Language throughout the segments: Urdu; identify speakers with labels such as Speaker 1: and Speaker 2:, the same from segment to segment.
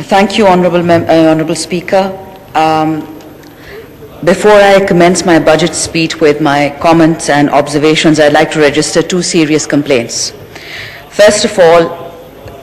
Speaker 1: Thank you, Honourable Speaker. Before I commence my budget speech with my comments and observations, I'd like to register two serious complaints. First of all,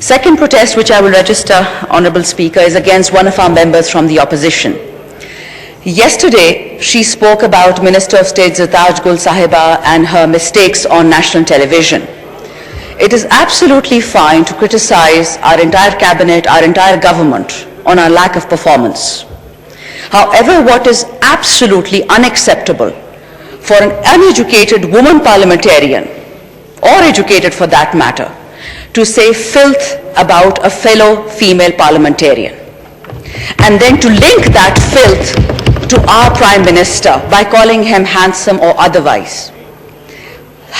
Speaker 1: Second protest which I will register, Honourable Speaker, is against one of our members from the opposition. Yesterday, she spoke about Minister of State Zartaj Gul Sahiba and her mistakes on national television. It is absolutely fine to criticize our entire cabinet, our entire government on our lack of performance. However, what is absolutely unacceptable for an uneducated woman parliamentarian, or educated for that matter, to say filth about a fellow female parliamentarian, and then to link that filth to our Prime Minister by calling him handsome or otherwise.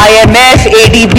Speaker 1: IMF, ADB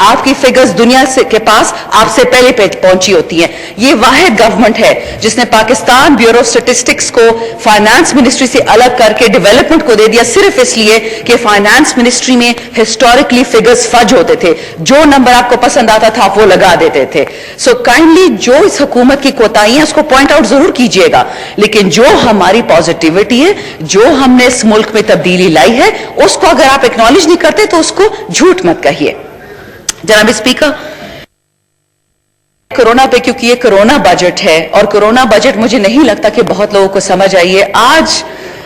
Speaker 1: آپ کی فگرز دنیا کے پاس آپ سے پہلے پہنچی ہوتی ہیں. یہ واحد گورنمنٹ ہے جس نے پاکستان بیورو آف اسٹیٹسٹکس کو فائنانس منسٹری سے الگ کر کے ڈیولپمنٹ کو دے دیا, صرف اس لیے کہ فائنانس منسٹری میں ہسٹوریکلی فگرز فج ہوتے تھے, جو نمبر آپ کو پسند آتا تھا آپ وہ لگا دیتے تھے. سو کائنڈلی جو اس حکومت کی کوتاہیاں اس کو پوائنٹ آؤٹ ضرور کیجیے گا, لیکن جو ہماری پازیٹیوٹی ہے, جو ہم نے اس ملک میں تبدیلی لائی ہے, اس کو اگر آپ ایکنالج نہیں کرتے تو اس کو جھوٹ مت کہیے. جناب اسپیکر, کرونا پہ کیونکہ یہ کرونا بجٹ ہے اور کرونا بجٹ مجھے نہیں لگتا کہ بہت لوگوں کو سمجھ آئی ہے. آج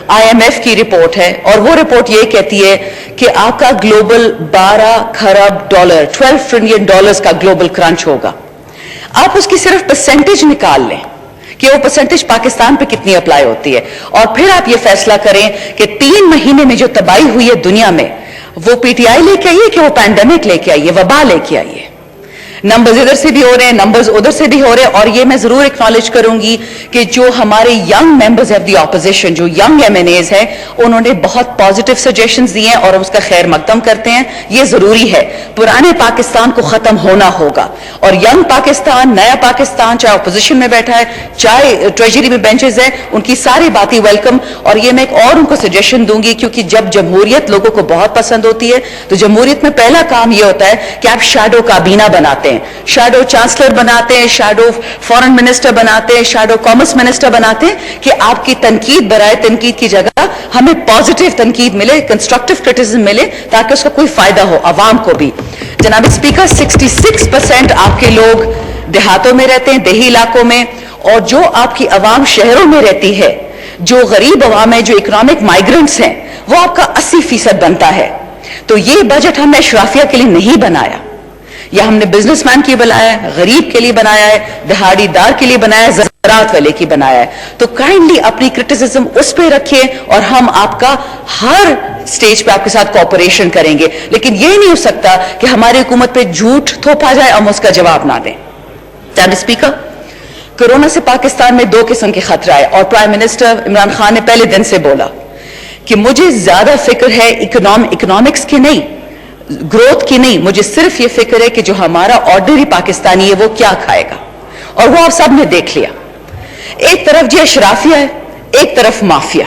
Speaker 1: آئی ایم ایف کی رپورٹ ہے اور وہ رپورٹ یہ کہتی ہے کہ آپ کا گلوبل 12 خرب ڈالر 12 ٹریلین ڈالرز کا گلوبل کرنچ ہوگا. آپ اس کی صرف پرسنٹیج نکال لیں کہ وہ پرسنٹیج پاکستان پہ کتنی اپلائی ہوتی ہے, اور پھر آپ یہ فیصلہ کریں کہ 3 مہینے میں جو تباہی ہوئی ہے دنیا میں, وہ پی ٹی آئی لے کے آئی ہے کہ وہ پینڈیمک لے کے آئی ہے, وبا لے کے آئی ہے. نمبرز ادھر سے بھی ہو رہے ہیں, نمبرز ادھر سے بھی ہو رہے ہیں, اور یہ میں ضرور ایکنالج کروں گی کہ جو ہمارے young members of the opposition, جو ینگ ایم این ایز ہیں, انہوں نے بہت پازیٹیو سجیشنز دیے ہیں اور اس کا خیر مقدم کرتے ہیں. یہ ضروری ہے, پرانے پاکستان کو ختم ہونا ہوگا اور ینگ پاکستان, نیا پاکستان, چاہے اپوزیشن میں بیٹھا ہے چاہے ٹریجری میں بینچز ہیں, ان کی ساری باتیں ویلکم. اور یہ میں ایک اور ان کو سجیشن دوں گی, کیونکہ جب جمہوریت لوگوں کو بہت پسند ہوتی ہے تو جمہوریت میں پہلا کام یہ ہوتا ہے کہ آپ شیڈو کابینہ بناتے ہیں, شیڈو چانسلر بناتے ہیں, شیڈو فورن منسٹر بناتے ہیں, شیڈو کامرس منسٹر بناتے ہیں, کہ آپ کی تنقید برائے تنقید کی جگہ ہمیں پازیٹیو تنقید ملے, کنسٹرکٹیو کرٹیسزم ملے, تاکہ اس کا کوئی فائدہ ہو عوام کو بھی. جناب اسپیکر, 66% آپ کے لوگ دیہاتوں میں رہتے ہیں, دیہی علاقوں میں, اور جو آپ کی عوام شہروں میں رہتی ہے, جو غریب عوام ہے, جو اکنامک مائیگرنٹس ہیں, وہ آپ کا 80% بنتا ہے. تو یہ بجٹ ہم نے اشرافیہ کے لیے نہیں بنایا, یا ہم نے بزنس مین کی بنایا ہے, غریب کے لیے بنایا ہے, دہاڑی دار کے لیے بنایا ہے, زراعت والے کی بنایا ہے. تو کائنڈلی اپنی کرٹیسزم اس پہ رکھیے اور ہم آپ کا ہر سٹیج پہ آپ کے ساتھ کوآپریشن کریں گے. لیکن یہ نہیں ہو سکتا کہ ہماری حکومت پہ جھوٹ تھوپا جائے اور ہم اس کا جواب نہ دیں. جناب اسپیکر, کورونا سے پاکستان میں 2 قسم کے خطرہ ہے, اور پرائم منسٹر عمران خان نے پہلے دن سے بولا کہ مجھے زیادہ فکر ہے اکنامکس کی نہیں, گروتھ کی نہیں, مجھے صرف یہ فکر ہے کہ جو ہمارا آرڈنری پاکستانی ہے وہ کیا کھائے گا. اور وہ آپ سب نے دیکھ لیا, ایک طرف جی اشرافیہ ہے, ایک طرف مافیا,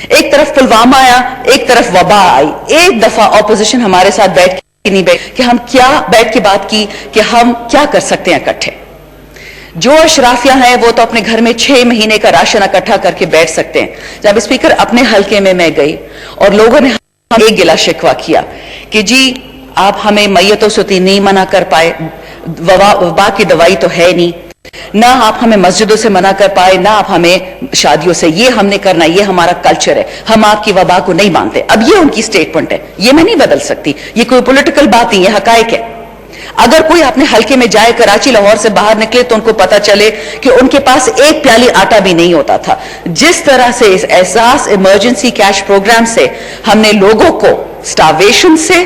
Speaker 1: ایک طرف پلوامہ آیا, ایک طرف وبا آئی. ایک دفعہ اپوزیشن ہمارے ساتھ بیٹھ کے نہیں بیٹھ کہ ہم کیا بیٹھ کے بات کی کہ ہم کیا کر سکتے ہیں اکٹھے. جو اشرافیہ ہیں وہ تو اپنے گھر میں 6 مہینے کا راشن اکٹھا کر کے بیٹھ سکتے ہیں. جب اسپیکر اپنے حلقے میں گئی اور لوگوں نے ایک گلا شکوہ کیا کہ جی آپ ہمیں میتوں سے نہیں منع کر پائے, وبا کی دوائی تو ہے نہیں, نہ آپ ہمیں مسجدوں سے منع کر پائے, نہ آپ ہمیں شادیوں سے, یہ ہم نے کرنا, یہ ہمارا کلچر ہے, ہم آپ کی وبا کو نہیں مانتے. اب یہ ان کی سٹیٹمنٹ ہے, یہ میں نہیں بدل سکتی, یہ کوئی پولیٹیکل بات نہیں, یہ حقائق ہے. اگر کوئی اپنے حلقے میں جائے, کراچی لاہور سے باہر نکلے, تو ان کو پتا چلے کہ ان کے پاس ایک پیالی آٹا بھی نہیں ہوتا تھا. جس طرح سے اس احساس ایمرجنسی کیش پروگرام سے ہم نے لوگوں کو سٹارویشن سے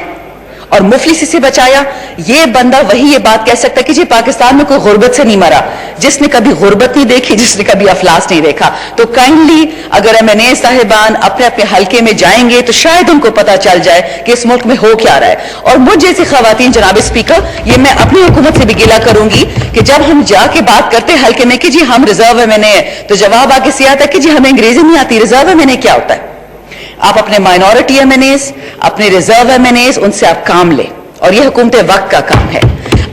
Speaker 1: اور مفلسی سے بچایا, یہ بندہ وہی یہ بات کہہ سکتا ہے کہ جی پاکستان میں کوئی غربت سے نہیں مرا, جس نے کبھی غربت نہیں دیکھی, جس نے کبھی افلاس نہیں دیکھا. تو کائنڈلی اگر ایم این اے صاحبان اپنے اپنے حلقے میں جائیں گے تو شاید ان کو پتا چل جائے کہ اس ملک میں ہو کیا رہا ہے. اور مجھ جیسی خواتین, جناب اسپیکر, یہ میں اپنی حکومت سے بھی گلہ کروں گی کہ جب ہم جا کے بات کرتے ہیں حلقے میں کہ جی ہم ریزرو ایم این اے ہیں, تو جواب آگے سے آتا ہے کہ جی ہمیں انگریزی نہیں آتی, ریزرو ایم این اے کیا ہوتا ہے. آپ اپنے مائنورٹی ایم این ایز, اپنے ریزرو ایم این ایز, ان سے آپ کام لیں, اور یہ حکومت وقت کا کام ہے.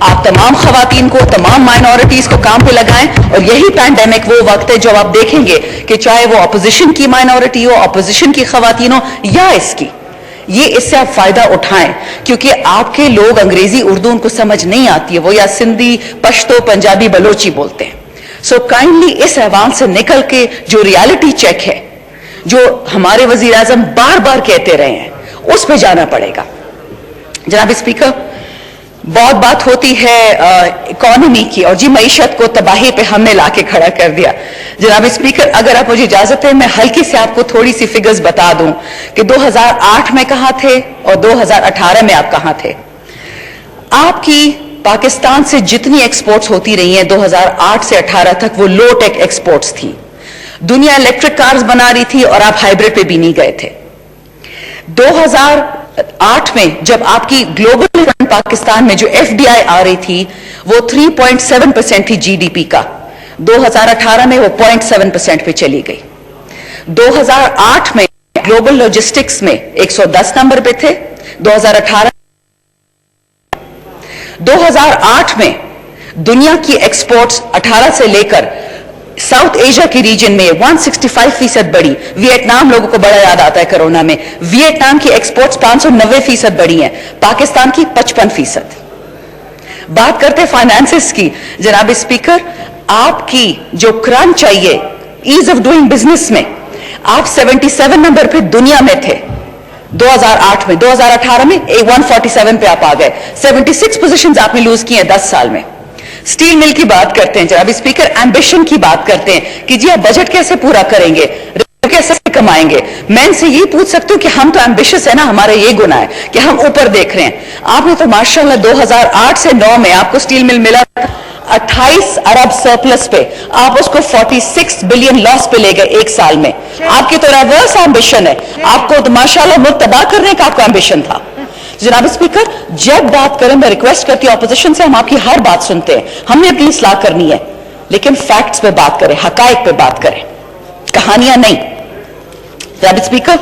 Speaker 1: آپ تمام خواتین کو, تمام مائنورٹیز کو کام پہ لگائیں, اور یہی پینڈیمک وہ وقت ہے جو آپ دیکھیں گے کہ چاہے وہ اپوزیشن کی مائنورٹی ہو, اپوزیشن کی خواتین ہو, یا اس کی, یہ اس سے آپ فائدہ اٹھائیں, کیونکہ آپ کے لوگ انگریزی اردو ان کو سمجھ نہیں آتی ہے, وہ یا سندھی, پشتو, پنجابی, بلوچی بولتے ہیں. سو کائنڈلی اس ایوان سے نکل کے جو ریالٹی چیک ہے, جو ہمارے وزیر اعظم بار بار کہتے رہے ہیں, اس پہ جانا پڑے گا. جناب اسپیکر, بہت بات ہوتی ہے اکانومی کی, اور جی معیشت کو تباہی پہ ہم نے لا کے کھڑا کر دیا. جناب اسپیکر, اگر آپ مجھے اجازت ہے میں ہلکی سے آپ کو تھوڑی سی فگرز بتا دوں کہ 2008 میں کہاں تھے اور 2018 میں آپ کہاں تھے. آپ کی پاکستان سے جتنی ایکسپورٹس ہوتی رہی ہیں 2008 سے 18 تک, وہ لو ٹیک ایکسپورٹس تھی. دنیا الیکٹرک کارز بنا رہی تھی اور آپ ہائیبرڈ پہ بھی نہیں گئے تھے. 2008 میں جب آپ کی گلوبل پاکستان میں جو ایف ڈی آئی آ رہی تھی وہ 3.7% تھی جی ڈی پی کا. 2018 میں وہ 0.7% پہ چلی گئی. 2008 میں گلوبل لاجسٹکس میں 110 نمبر پہ تھے. 2008 میں دنیا کی ایکسپورٹس 18 سے لے کر ساؤتھ ایشیا کی ریجن میں 165% بڑھی. ویتنام لوگوں کو بڑا یاد آتا ہے کرونا میں. ویتنام کی ایکسپورٹس 590% بڑھی ہیں, پاکستان کی 55%. بات کرتے فائنانسز کی. جناب اسپیکر, آپ کی جو کرن چاہیے ایز آف ڈوئنگ بزنس میں, آپ 77 نمبر پہ دنیا میں تھے 2008 میں. 2018 میں 147 پہ آپ آ گئے. 76 پوزیشنز آپ نے لوز کی ہیں 10 سال میں. سٹیل مل کی بات کرتے ہیں جناب اسپیکر, ایمبیشن کی بات کرتے ہیں کہ جی آپ بجٹ کیسے پورا کریں گے, کیسے کمائیں گے. میں ان سے یہ پوچھ سکتی ہوں کہ ہم تو ایمبیشس ہے نا, ہمارا یہ گناہ ہے کہ ہم اوپر دیکھ رہے ہیں. آپ نے تو ماشاءاللہ 2008 سے 9 میں آپ کو سٹیل مل ملا 28 ارب سرپلس پہ, آپ اس کو 46 بلین لاس پہ لے گئے ایک سال میں. آپ کی تو ریورس ایمبیشن ہے, آپ کو تو ماشاءاللہ ملک تباہ کرنے کا آپ کا ایمبیشن تھا. جناب اسپیکر, جب بات کریں میں ریکویسٹ کرتی ہوں اپوزیشن سے, ہم آپ کی ہر بات سنتے ہیں, ہم نے اپنی اصلاح کرنی ہے, لیکن فیکٹس پہ بات کریں, حقائق پہ بات کریں, کہانیاں نہیں. جناب اسپیکر,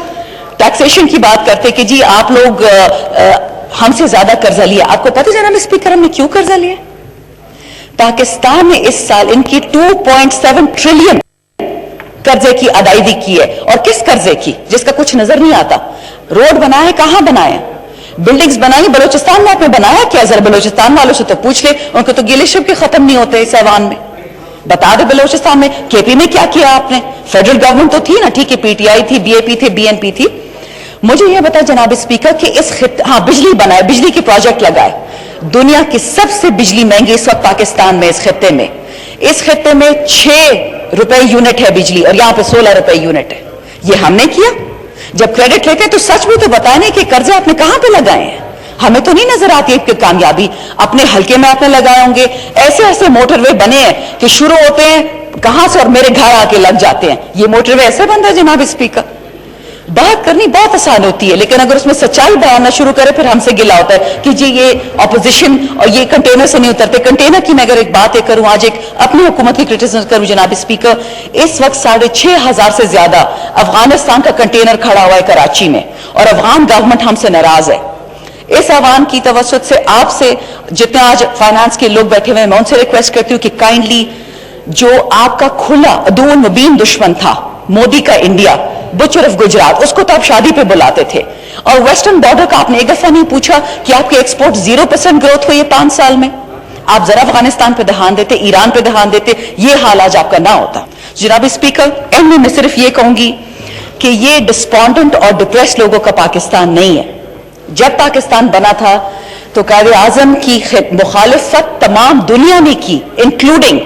Speaker 1: ٹیکسیشن کی بات کرتے کہ جی آپ لوگ ہم سے زیادہ قرضہ لیا. آپ کو پتہ جناب اسپیکر ہم نے کیوں قرضہ لیا؟ پاکستان نے اس سال ان کی 2.7 ٹریلین قرضے کی ادائیگی کی ہے. اور کس قرضے کی جس کا کچھ نظر نہیں آتا؟ روڈ بنائے ہیں, کہاں بنائے ہیں؟ بلڈنگز بنائی بلوچستان میں آپ نے بنایا کیا؟ ذرا بلوچستان والوں سے تو پوچھ لے, ان کو تو گیلے شب کے ختم نہیں ہوتے اس ایوان میں. بتا دے بلوچستان میں کے پی میں کیا کیا آپ نے؟ فیڈرل گورنمنٹ تو تھی نا, ٹھیک ہے, پی ٹی آئی تھی, بی اے پی تھے, بی این پی تھی. مجھے یہ بتا جناب اسپیکر کہ اس ہاں بجلی بنائے, بجلی کے پروجیکٹ لگائے. دنیا کی سب سے بجلی مہنگی اس وقت پاکستان میں, اس خطے میں 6 روپے یونٹ ہے بجلی, اور یہاں پہ 16 روپے یونٹ ہے. یہ ہم نے کیا. جب کریڈٹ لیتے ہیں تو سچ بھی تو بتائیں نہیں کہ قرضے آپ نے کہاں پہ لگائے ہیں. ہمیں تو نہیں نظر آتی کہ کامیابی اپنے حلقے میں آپ نے لگائے ہوں گے. ایسے ایسے موٹر وے بنے ہیں کہ شروع ہوتے ہیں کہاں سے اور میرے گھر آ کے لگ جاتے ہیں. یہ موٹر وے ایسے بن رہا ہے جناب اسپیکر. بات کرنی بہت آسان ہوتی ہے, لیکن اگر اس میں سچائی بیان نہ شروع کرے پھر ہم سے گلا ہوتا ہے کہ جی یہ اپوزیشن اور یہ کنٹینر سے نہیں اترتے. کنٹینر کی میں اگر ایک بات کروں, آج ایک اپنی حکومت کی کرٹیسزم کروں جناب اسپیکر, اس وقت 6,500 سے زیادہ افغانستان کا کنٹینر کھڑا ہوا ہے کراچی میں, اور افغان گورنمنٹ ہم سے ناراض ہے. اس ایوان کی توسط سے آپ سے جتنے آج فائنانس کے لوگ بیٹھے ہوئے ہیں, میں ان سے ریکویسٹ کرتی ہوں کہ کائنڈلی جو آپ کا کھلا عدو مبین دشمن تھا مودی کا انڈیا, بچر آف گجرات, اس کو تو آپ شادی پہ بلاتے تھے, اور ویسٹرن بارڈر کا آپ نے ایک دفعہ نہیں پوچھا کہ آپ کے ایکسپورٹ 0% گروتھ ہوئی ہے 5 سال میں. آپ ذرا افغانستان پہ دھیان دیتے, ایران پہ دھیان دیتے, یہ حال آج آپ کا نہ ہوتا. جناب اسپیکر, اینڈ میں صرف یہ کہوں گی کہ یہ ڈسپونڈنٹ اور ڈپریس لوگوں کا پاکستان نہیں ہے. جب پاکستان بنا تھا تو قائد اعظم کی مخالفت تمام دنیا نے کی, انکلوڈنگ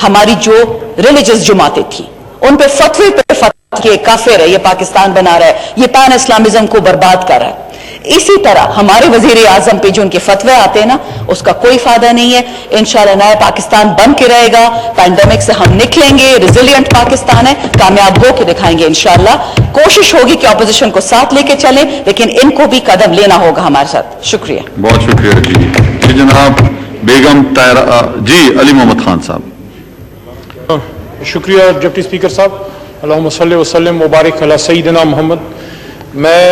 Speaker 1: ہماری جو ریلیجس جماعتیں تھیں, ان پہ فتوے پہ فتوی کہ کافر ہے, یہ پاکستان بنا رہا ہے, یہ پین اسلامزم کو برباد کر رہا ہے. اسی طرح ہمارے وزیر اعظم پہ جو ان کے فتوے آتے ہیں نا, اس کا کوئی فائدہ نہیں ہے. انشاءاللہ نیا پاکستان بن کے رہے گا, پینڈیمک سے ہم نکلیں گے, ریزیلینٹ پاکستان ہے, کامیاب ہو کے دکھائیں گے انشاءاللہ. کوشش ہوگی کہ اپوزیشن کو ساتھ لے کے چلیں, لیکن ان کو بھی قدم لینا ہوگا ہمارے ساتھ. شکریہ.
Speaker 2: بہت شکریہ جی. جناب بیگم طاہرہ جی, علی محمد خان صاحب.
Speaker 3: شکریہ ڈپٹی اسپیکر صاحب. اللہم صلی وسلم وبارک علی سیدنا محمد. میں